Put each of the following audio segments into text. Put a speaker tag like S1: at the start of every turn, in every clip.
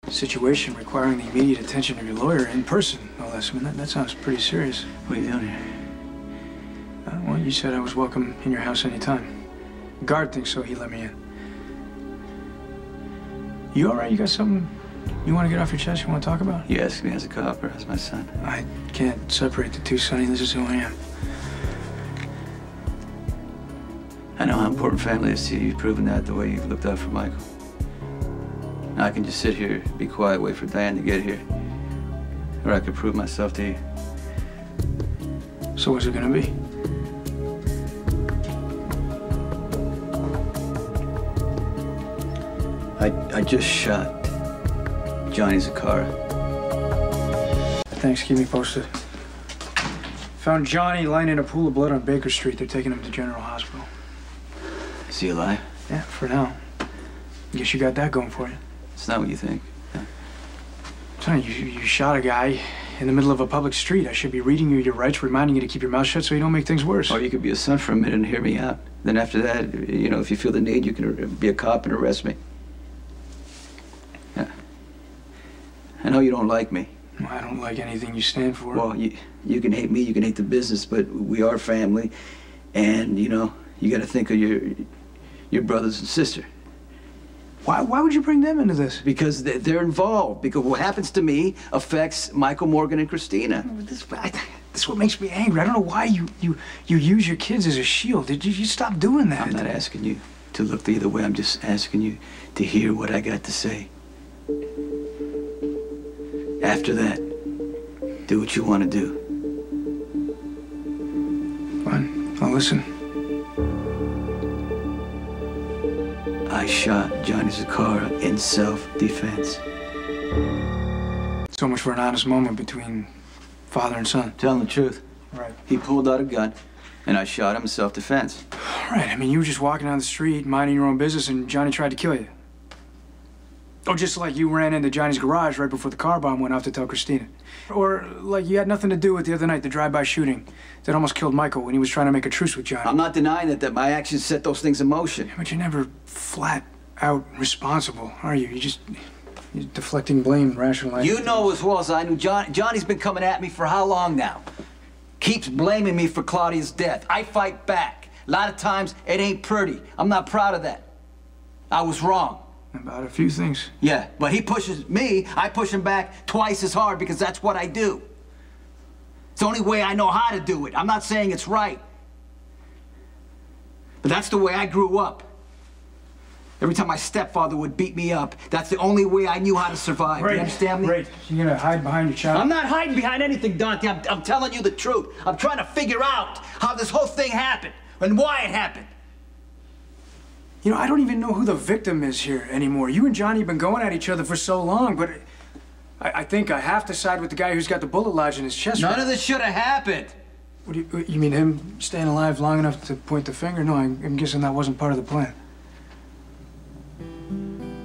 S1: situation requiring the immediate attention of your lawyer in person, no less. I mean, that sounds pretty serious.
S2: What are you doing here?
S1: Well, you said I was welcome in your house anytime. The guard thinks so, he let me in. You all right? You got something you want to get off your chest, you want to talk about?
S2: You ask me as a cop or as my son?
S1: I can't separate the two, Sonny. This is who I am.
S2: I know how important family is to you. You've proven that the way you've looked out for Michael. Now I can just sit here, be quiet, wait for Diane to get here. Or I could prove myself to you.
S1: So what's it gonna be?
S2: I just shot Johnny Zakara.
S1: Thanks, keep me posted. Found Johnny lying in a pool of blood on Baker Street. They're taking him to General Hospital.
S2: Is he alive?
S1: Yeah, for now. Guess you got that going for you.
S2: It's not what you think. Yeah.
S1: Sonny, you shot a guy in the middle of a public street. I should be reading you your rights, reminding you to keep your mouth shut so you don't make things worse.
S2: Or you could be a son for a minute and hear me out. Then after that, you know, if you feel the need, you can be a cop and arrest me. Yeah. I know you don't like me.
S1: Well, I don't like anything you stand for.
S2: Well, you can hate me, you can hate the business, but we are family. And, you know, you got to think of your brothers and sister.
S1: Why would you bring them into this?
S2: Because they're involved. Because what happens to me affects Michael, Morgan, and Christina.
S1: This is what makes me angry. I don't know why you use your kids as a shield. Did you stop doing that?
S2: I'm not asking you to look the other way. I'm just asking you to hear what I got to say. After that, do what you want to do.
S1: Fine, I'll listen.
S2: I shot Johnny Zakara in self-defense.
S1: So much for an honest moment between father and son.
S2: Telling the truth.
S1: Right.
S2: He pulled out a gun, and I shot him in self-defense.
S1: Right, I mean, you were just walking down the street, minding your own business, and Johnny tried to kill you. Oh, just like you ran into Johnny's garage right before the car bomb went off to tell Christina. Or like you had nothing to do with the other night, the drive-by shooting that almost killed Michael when he was trying to make a truce with Johnny.
S2: I'm not denying that my actions set those things in motion.
S1: But you're never flat out responsible, are you? You're deflecting blame, rationalizing.
S2: You know as well as I do, Johnny's been coming at me for how long now? Keeps blaming me for Claudia's death. I fight back. A lot of times, it ain't pretty. I'm not proud of that. I was wrong.
S1: About a few things.
S2: Yeah, but he pushes me, I push him back twice as hard because that's what I do. It's the only way I know how to do it. I'm not saying it's right. But that's the way I grew up. Every time my stepfather would beat me up, that's the only way I knew how to survive.
S1: Right.
S2: Do you understand me?
S1: Right. You're gonna hide behind your child?
S2: I'm not hiding behind anything, Dante. I'm telling you the truth. I'm trying to figure out how this whole thing happened and why it happened.
S1: You know, I don't even know who the victim is here anymore. You and Johnny have been going at each other for so long, but I think I have to side with the guy who's got the bullet lodged in his chest.
S2: None of this should have happened.
S1: What do you mean him staying alive long enough to point the finger? No, I'm guessing that wasn't part of the plan.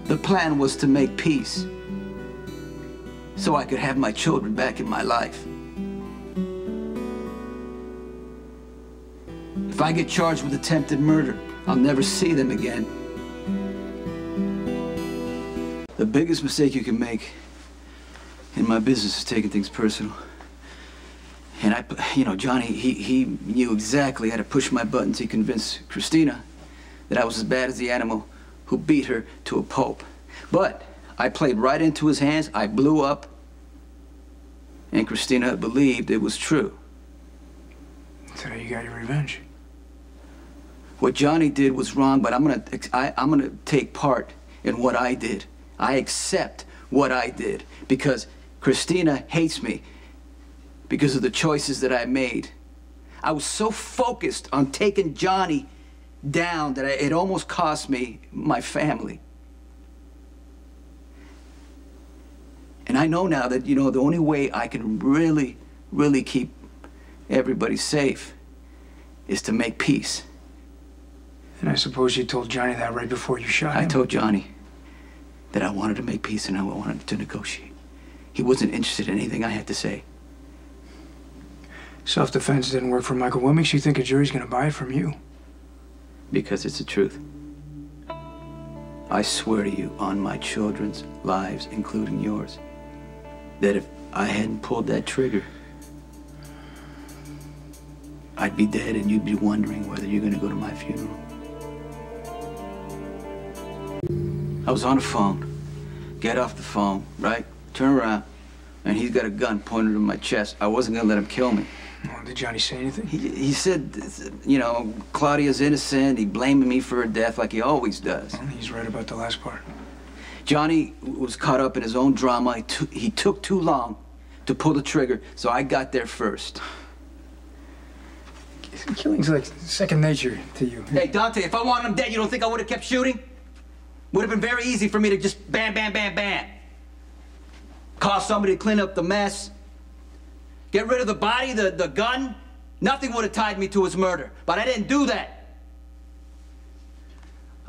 S2: The plan was to make peace so I could have my children back in my life. If I get charged with attempted murder, I'll never see them again. The biggest mistake you can make in my business is taking things personal. And you know, Johnny, he knew exactly how to push my buttons. He convinced Christina that I was as bad as the animal who beat her to a pulp. But I played right into his hands. I blew up. And Christina believed it was true.
S1: So you got your revenge.
S2: What Johnny did was wrong, but I'm gonna take part in what I did. I accept what I did because Christina hates me because of the choices that I made. I was so focused on taking Johnny down that it almost cost me my family. And I know now that, you know, the only way I can really, really keep everybody safe is to make peace.
S1: And I suppose you told Johnny that right before you shot him?
S2: I told Johnny that I wanted to make peace and I wanted to negotiate. He wasn't interested in anything I had to say.
S1: Self-defense didn't work for Michael. What makes you think a jury's gonna buy it from you?
S2: Because it's the truth. I swear to you, on my children's lives, including yours, that if I hadn't pulled that trigger, I'd be dead and you'd be wondering whether you're gonna go to my funeral. I was on the phone. Get off the phone, right? Turn around, and he's got a gun pointed at my chest. I wasn't gonna let him kill me.
S1: Oh, did Johnny say anything?
S2: He said, you know, Claudia's innocent. He blamed me for her death like he always does.
S1: Well, he's right about the last part.
S2: Johnny was caught up in his own drama. He took too long to pull the trigger, so I got there first.
S1: Killing's like second nature to you.
S2: Hey, Dante, if I wanted him dead, you don't think I would have kept shooting? Would have been very easy for me to just bam, bam, bam, bam. Call somebody to clean up the mess. Get rid of the body, the gun. Nothing would have tied me to his murder. But I didn't do that.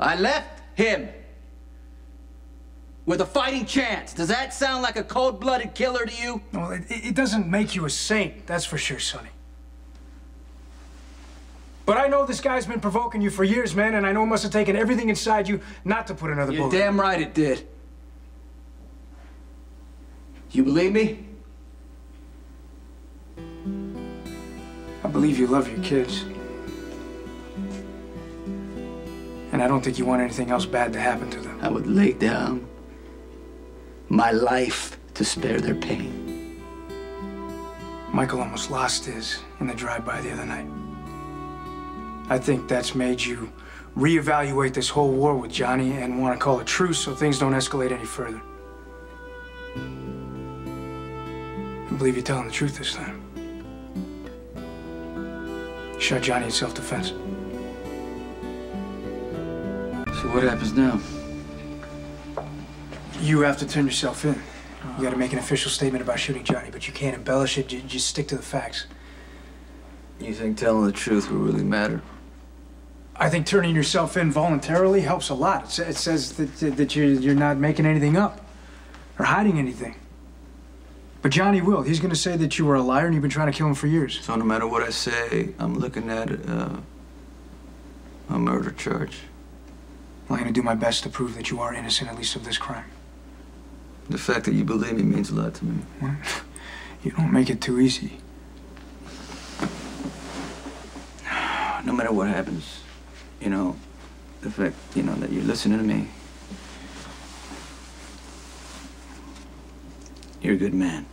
S2: I left him with a fighting chance. Does that sound like a cold-blooded killer to you?
S1: Well, it doesn't make you a saint, that's for sure, Sonny. But I know this guy's been provoking you for years, man, and I know it must have taken everything inside you not to put another bullet.
S2: You're damn right it did. You believe me?
S1: I believe you love your kids. And I don't think you want anything else bad to happen to them.
S2: I would lay down my life to spare their pain.
S1: Michael almost lost his in the drive-by the other night. I think that's made you reevaluate this whole war with Johnny and want to call a truce so things don't escalate any further. I believe you're telling the truth this time. You shot Johnny in self-defense.
S2: So what happens now?
S1: You have to turn yourself in. You got to make an official statement about shooting Johnny, but you can't embellish it. You just stick to the facts.
S2: You think telling the truth will really matter?
S1: I think turning yourself in voluntarily helps a lot. It says that you're not making anything up or hiding anything. But Johnny will. He's going to say that you were a liar and you've been trying to kill him for years.
S2: So no matter what I say, I'm looking at a murder charge.
S1: I'm going to do my best to prove that you are innocent, at least of this crime.
S2: The fact that you believe me means a lot to me.
S1: Well, you don't make it too easy.
S2: No matter what happens, you know, the fact, you know, that you're listening to me, you're a good man.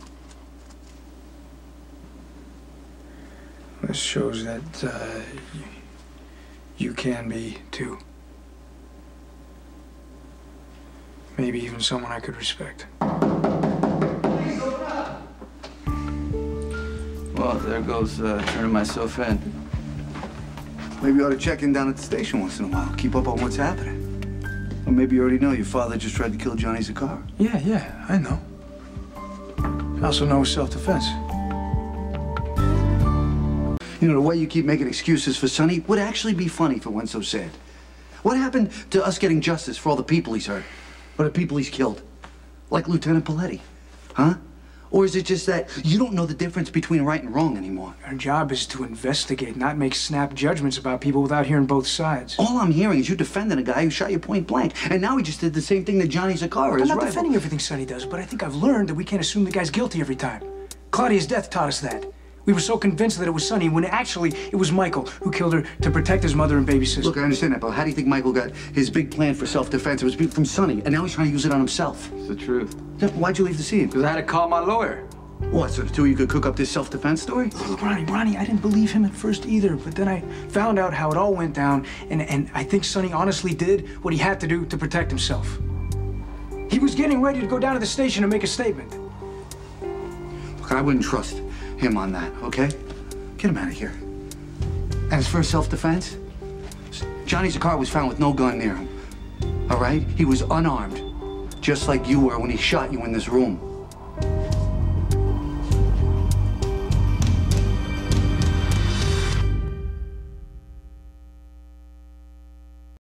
S1: This shows that you can be, too. Maybe even someone I could respect.
S2: Well, there goes turning myself in.
S3: Maybe you ought to check in down at the station once in a while. Keep up on what's happening. Or maybe you already know your father just tried to kill Johnny Zakar.
S1: Yeah, I know. I also know self-defense.
S3: You know, the way you keep making excuses for Sonny would actually be funny if it went so sad. What happened to us getting justice for all the people he's hurt? Or the people he's killed? Like Lieutenant Paletti, huh? Or is it just that you don't know the difference between right and wrong anymore?
S1: Our job is to investigate, not make snap judgments about people without hearing both sides.
S3: All I'm hearing is you defending a guy who shot you point blank. And now he just did the same thing to Johnny Zakar.
S1: I'm not defending everything Sonny does, but I think I've learned that we can't assume the guy's guilty every time. Claudia's death taught us that. We were so convinced that it was Sonny when actually it was Michael who killed her to protect his mother and baby sister.
S3: Look, I understand that, but how do you think Michael got his big plan for self-defense? It was from Sonny, and now he's trying to use it on himself.
S2: It's the truth.
S3: Why'd you leave the scene?
S2: Because I had to call my lawyer.
S3: What, so the two of you could cook up this self-defense story?
S1: Look, Ronnie, I didn't believe him at first either, but then I found out how it all went down, and I think Sonny honestly did what he had to do to protect himself. He was getting ready to go down to the station and make a statement.
S3: Look, I wouldn't trust him on that, okay? Get him out of here. And as for self-defense, Johnny Zakar was found with no gun near him, all right? He was unarmed, just like you were when he shot you in this room.